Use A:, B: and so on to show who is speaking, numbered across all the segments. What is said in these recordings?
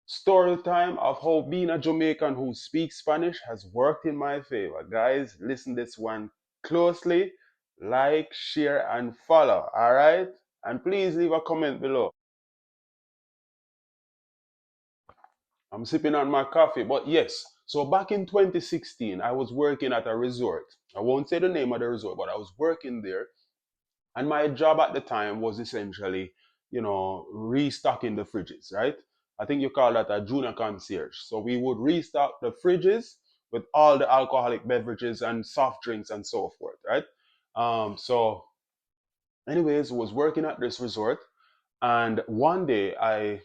A: Story time of how being a Jamaican who speaks Spanish has worked in my favor. Guys, listen this one closely. Like, share, and follow. All right? And please leave a comment below. I'm sipping on my coffee, but yes. So back in 2016, I was working at a resort. I won't say the name of the resort, but I was working there. And my job at the time was essentially, restocking the fridges, right? I think you call that a junior concierge. So we would restock the fridges with all the alcoholic beverages and soft drinks and so forth, right? So, anyways, was working at this resort, and one day I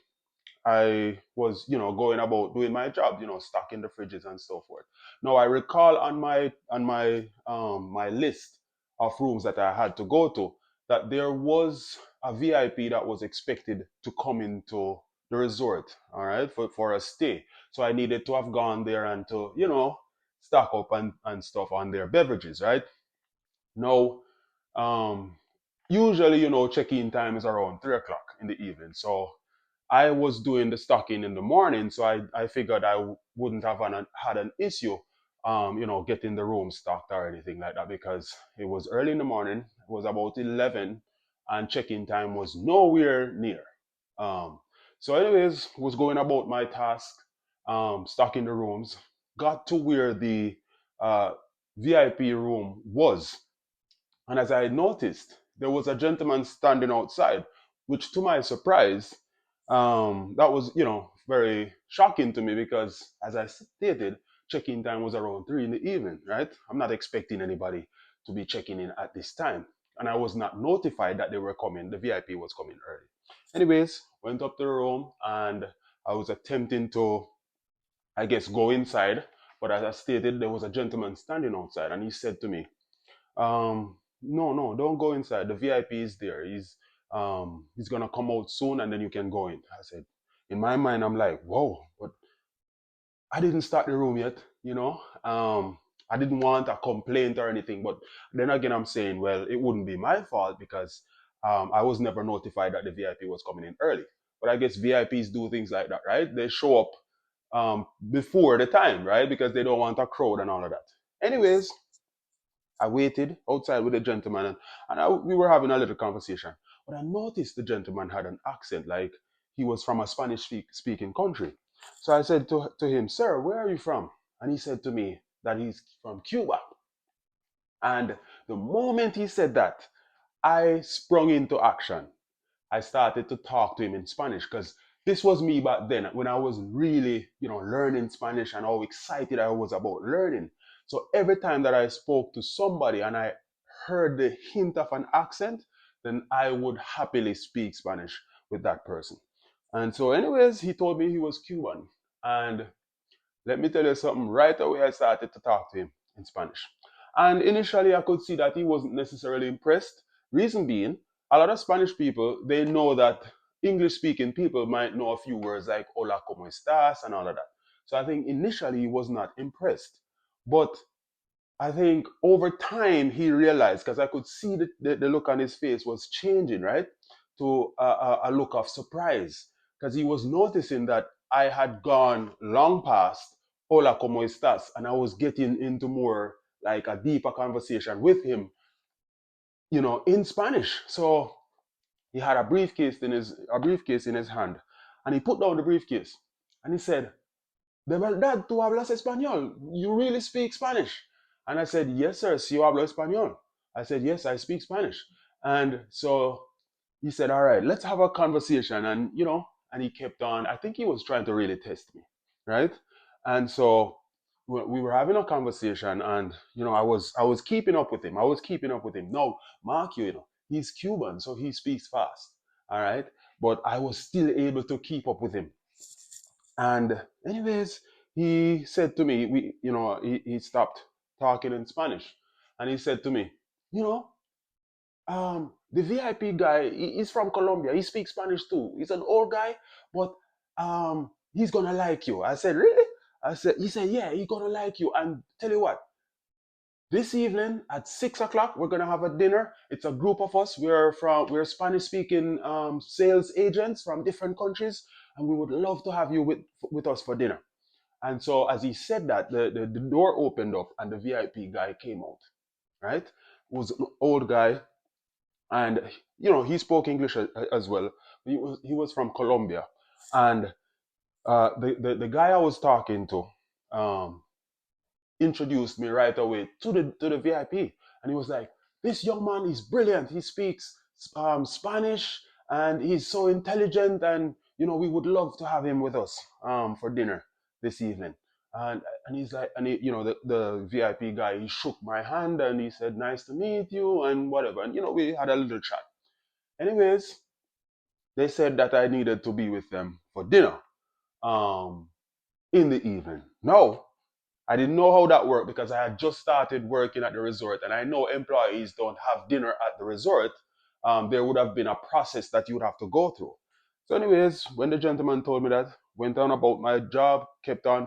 A: was, going about doing my job, stocking the fridges and so forth. Now I recall on my list of rooms that I had to go to that there was a VIP that was expected to come into the resort, all right, for a stay. So I needed to have gone there and to, stock up and stuff on their beverages, right? Now, um, usually, check-in time is around 3 o'clock in the evening. So I was doing the stocking in the morning, so I figured wouldn't have had an issue, getting the room stocked or anything like that because it was early in the morning. It was about 11, and check-in time was nowhere near. Um, so, anyways, was going about my task, stocking the rooms. Got to where the uh, VIP room was, and as I noticed, there was a gentleman standing outside, which to my surprise, that was, very shocking to me because, as I stated, check-in time was around 3 in the evening, right? I'm not expecting anybody to be checking in at this time. And I was not notified that they were coming. The VIP was coming early. Anyways, went up to the room and I was attempting to, I guess, go inside. But as I stated, there was a gentleman standing outside and he said to me, no, no, don't go inside. The VIP is there. He's gonna come out soon, and then you can go in. I said, in my mind, I'm like, whoa, but I didn't start the room yet. I didn't want a complaint or anything. But then again, I'm saying, well, it wouldn't be my fault because I was never notified that the VIP was coming in early. But I guess VIPs do things like that, right? They show up before the time, right? Because they don't want a crowd and all of that. Anyways, I waited outside with the gentleman, and we were having a little conversation. But I noticed the gentleman had an accent like he was from a Spanish speaking country. So I said to him, "Sir, where are you from?" And he said to me that he's from Cuba. And the moment he said that, I sprung into action. I started to talk to him in Spanish because this was me back then when I was really, learning Spanish and how excited I was about learning. So every time that I spoke to somebody and I heard the hint of an accent, then I would happily speak Spanish with that person. And so, anyways, he told me he was Cuban. And let me tell you something, right away I started to talk to him in Spanish. And initially I could see that he wasn't necessarily impressed. Reason being, a lot of Spanish people, they know that English speaking people might know a few words like hola, como estás, and all of that. So I think initially he was not impressed. But I think over time he realized, because I could see the look on his face was changing, right? To a look of surprise, because he was noticing that I had gone long past hola, como estás, and I was getting into more like a deeper conversation with him, in Spanish. So he had a briefcase in his hand, and he put down the briefcase, and he said, "De verdad, tú hablas español? You really speak Spanish?" And I said, "Yes, sir, si yo hablo español." I said, "Yes, I speak Spanish." And so he said, "All right, let's have a conversation." And he kept on. I think he was trying to really test me, right? And so we were having a conversation, and I was keeping up with him. I was keeping up with him. No, Mark, he's Cuban, so he speaks fast. All right, but I was still able to keep up with him. And anyways, he said to me, he stopped talking in Spanish, and he said to me, you know, the VIP guy, he's from Colombia. He speaks Spanish too. He's an old guy, but he's gonna like you. I said, really? He said, yeah, he's gonna like you. And tell you what, this evening at 6 o'clock, we're gonna have a dinner. It's a group of us. We're Spanish speaking sales agents from different countries. and we would love to have you with us for dinner. And so as he said that, the door opened up and the VIP guy came out, right? It was an old guy, and he spoke English as well. He was from Colombia, and the guy I was talking to um, introduced me right away to the VIP, and he was like, "This young man is brilliant. He speaks Spanish, and he's so intelligent, and we would love to have him with us for dinner this evening." And he's like, and the VIP guy, he shook my hand and he said, "Nice to meet you," and whatever, and we had a little chat. Anyways, they said that I needed to be with them for dinner um, in the evening. No, I didn't know how that worked because I had just started working at the resort, and I know employees don't have dinner at the resort. There would have been a process that you would have to go through. So, anyways, when the gentleman told me that, went on about my job, kept on,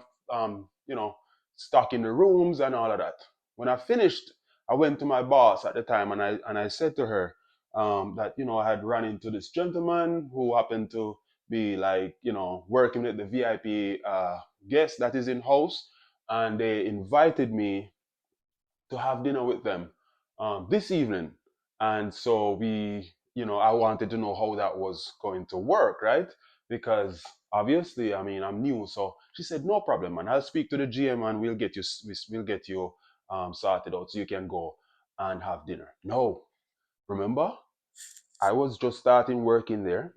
A: stocking the rooms and all of that. When I finished, I went to my boss at the time, and I said to her that I had run into this gentleman who happened to be like working with the VIP guest that is in house, and they invited me to have dinner with them this evening. And so I wanted to know how that was going to work, right? Because obviously, I mean, I'm new. So she said, "No problem, man. I'll speak to the GM and we'll get you sorted out so you can go and have dinner." No, remember, I was just starting working there.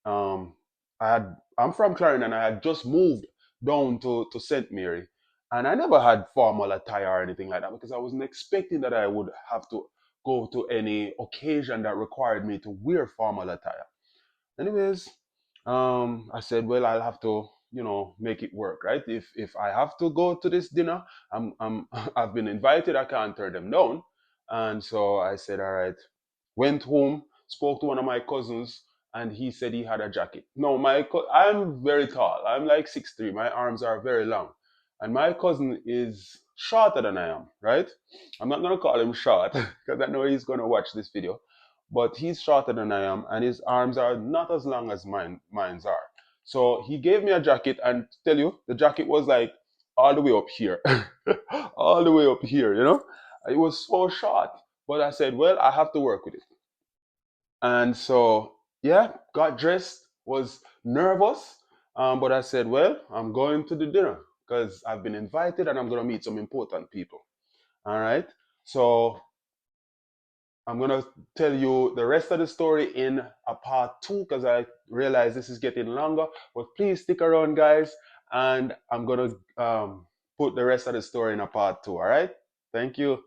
A: um, I'm from Clarendon, and I had just moved down to St. Mary, and I never had formal attire or anything like that because I wasn't expecting that I would have to go to any occasion that required me to wear formal attire. Anyways, I said, well, I'll have to, make it work, right? If I have to go to this dinner, I've been invited, I can't turn them down. And so I said, all right. Went home, spoke to one of my cousins, and he said he had a jacket. No, I'm very tall. I'm like 6'3". My arms are very long, and my cousin is shorter than I am. Right? I'm not gonna call him short because I know he's gonna watch this video, but he's shorter than I am, and his arms are not as long as mine's are. So he gave me a jacket, and tell you, the jacket was like all the way up here, all the way up here. It was so short. But I said, well, I have to work with it. And so, yeah, got dressed, was nervous, but I said, well, I'm going to the dinner because I've been invited and I'm going to meet some important people. All right. So I'm going to tell you the rest of the story in a part two because I realize this is getting longer. But please stick around, guys, and I'm going to put the rest of the story in a part two. All right. Thank you.